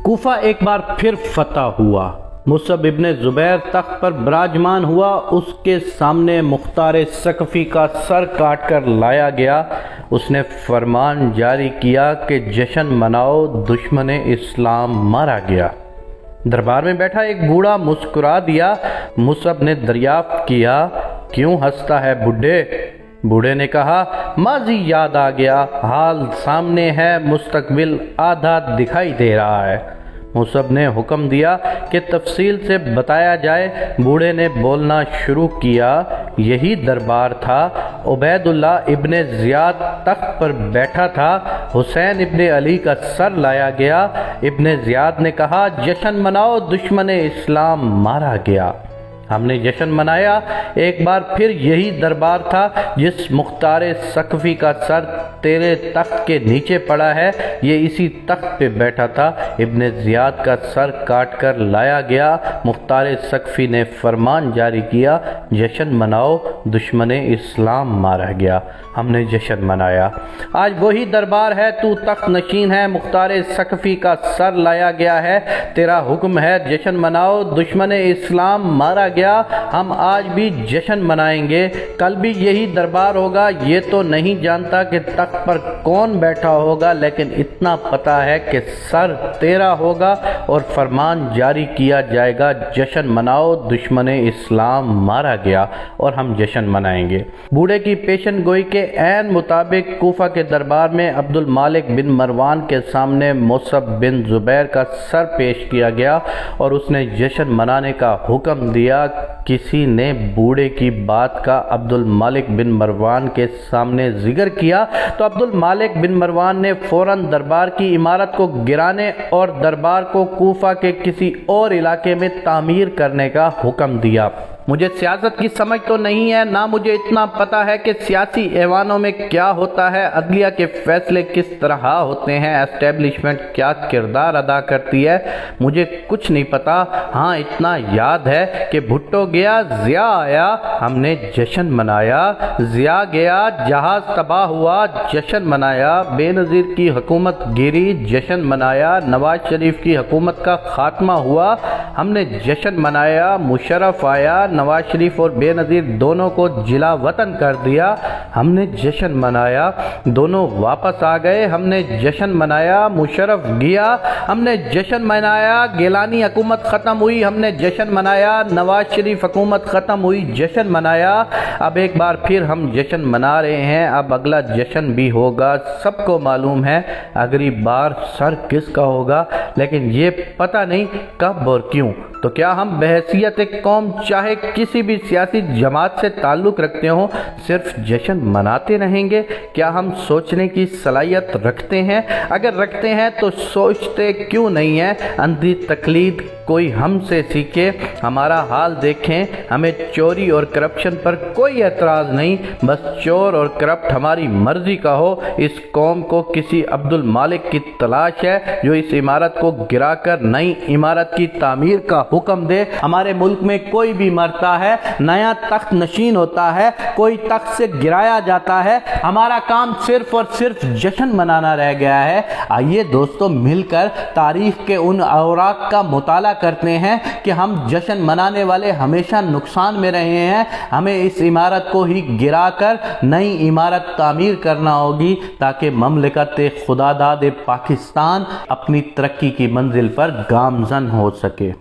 کوفہ ایک بار پھر فتح ہوا۔ مصعب ابن زبیر تخت پر براجمان ہوا، اس کے سامنے مختار ثقفی کا سر کاٹ کر لایا گیا۔ اس نے فرمان جاری کیا کہ جشن مناؤ، دشمن اسلام مارا گیا۔ دربار میں بیٹھا ایک بوڑھا مسکرا دیا۔ مصعب نے دریافت کیا، کیوں ہنستا ہے بڈھے؟ بوڑھے نے کہا، ماضی یاد آ گیا، حال سامنے ہے، مستقبل آدھا دکھائی دے رہا ہے۔ مصعب نے حکم دیا کہ تفصیل سے بتایا جائے۔ بوڑھے نے بولنا شروع کیا، یہی دربار تھا، عبید اللہ ابن زیاد تخت پر بیٹھا تھا، حسین ابن علی کا سر لایا گیا۔ ابن زیاد نے کہا، جشن مناؤ، دشمن اسلام مارا گیا۔ ہم نے جشن منایا۔ ایک بار پھر یہی دربار تھا جس مختار ثقفی کا سر تیرے تخت کے نیچے پڑا ہے، یہ اسی تخت پہ بیٹھا تھا۔ ابن زیاد کا سر کاٹ کر لایا گیا۔ مختار ثقفی نے فرمان جاری کیا، جشن مناؤ، دشمن اسلام مارا گیا۔ ہم نے جشن منایا۔ آج وہی دربار ہے، تو تخت نشین ہے، مختار ثقفی کا سر لایا گیا ہے، تیرا حکم ہے جشن مناؤ، دشمن اسلام مارا گیا۔ ہم آج بھی جشن منائیں گے، کل بھی یہی دربار ہوگا۔ یہ تو نہیں جانتا کہ تخت پر کون بیٹھا ہوگا، لیکن اتنا پتا ہے کہ سر تیرا ہوگا اور فرمان جاری کیا جائے گا، جشن مناؤ، دشمن اسلام مارا گیا، اور ہم جشن منائیں گے۔ بوڑھے کی پیشن گوئی کے عین مطابق کوفہ کے دربار میں عبد المالک بن مروان کے سامنے مصعب بن زبیر کا سر پیش کیا گیا اور اس نے جشن منانے کا حکم دیا۔ کسی نے بوڑھے کی بات کا عبد المالک بن مروان کے سامنے ذکر کیا تو عبد المالک بن مروان نے فوراً دربار کی عمارت کو گرانے اور دربار کو کوفہ کے کسی اور علاقے میں تعمیر کرنے کا حکم دیا۔ مجھے سیاست کی سمجھ تو نہیں ہے، نہ مجھے اتنا پتا ہے کہ سیاسی ایوانوں میں کیا ہوتا ہے، عدلیہ کے فیصلے کس طرح ہوتے ہیں، اسٹیبلشمنٹ کیا کردار ادا کرتی ہے، مجھے کچھ نہیں پتا۔ ہاں اتنا یاد ہے کہ بھٹو گیا، ضیاء آیا، ہم نے جشن منایا۔ ضیاء گیا، جہاز تباہ ہوا، جشن منایا۔ بے نظیر کی حکومت گری، جشن منایا۔ نواز شریف کی حکومت کا خاتمہ ہوا، ہم نے جشن منایا۔ مشرف آیا، نواز شریف اور بے نظیر دونوں کو جلا وطن کر دیا، ہم نے جشن منایا۔ دونوں واپس آ گئے، ہم نے جشن منایا۔ مشرف گیا، ہم نے جشن منایا۔ گیلانی حکومت ختم ہوئی، ہم نے جشن منایا۔ نواز شریف حکومت ختم ہوئی، جشن منایا۔ اب ایک بار پھر ہم جشن منا رہے ہیں، اب اگلا جشن بھی ہوگا۔ سب کو معلوم ہے اگلی بار سر کس کا ہوگا، لیکن یہ پتہ نہیں کب اور کیوں۔ تو کیا ہم بحیثیت ایک قوم، چاہے کسی بھی سیاسی جماعت سے تعلق رکھتے ہوں، صرف جشن مناتے رہیں گے؟ کیا ہم سوچنے کی صلاحیت رکھتے ہیں؟ اگر رکھتے ہیں تو سوچتے کیوں نہیں ہیں؟ اندھی تقلید کوئی ہم سے سیکھے، ہمارا حال دیکھیں۔ ہمیں چوری اور کرپشن پر کوئی اعتراض نہیں، بس چور اور کرپٹ ہماری مرضی کا ہو۔ اس قوم کو کسی عبد المالک کی تلاش ہے جو اس عمارت کو گرا کر نئی عمارت کی تعمیر کا حکم دے۔ ہمارے ملک میں کوئی بھی مرتا ہے، نیا تخت نشین ہوتا ہے، کوئی تخت سے گرایا جاتا ہے، ہمارا کام صرف اور صرف جشن منانا رہ گیا ہے۔ آئیے دوستو مل کر تاریخ کے ان اوراق کا مطالعہ کرتے ہیں کہ ہم جشن منانے والے ہمیشہ نقصان میں رہے ہیں۔ ہمیں اس عمارت کو ہی گرا کر نئی عمارت تعمیر کرنا ہوگی تاکہ مملکت خداداد پاکستان اپنی ترقی کی منزل پر گامزن ہو سکے۔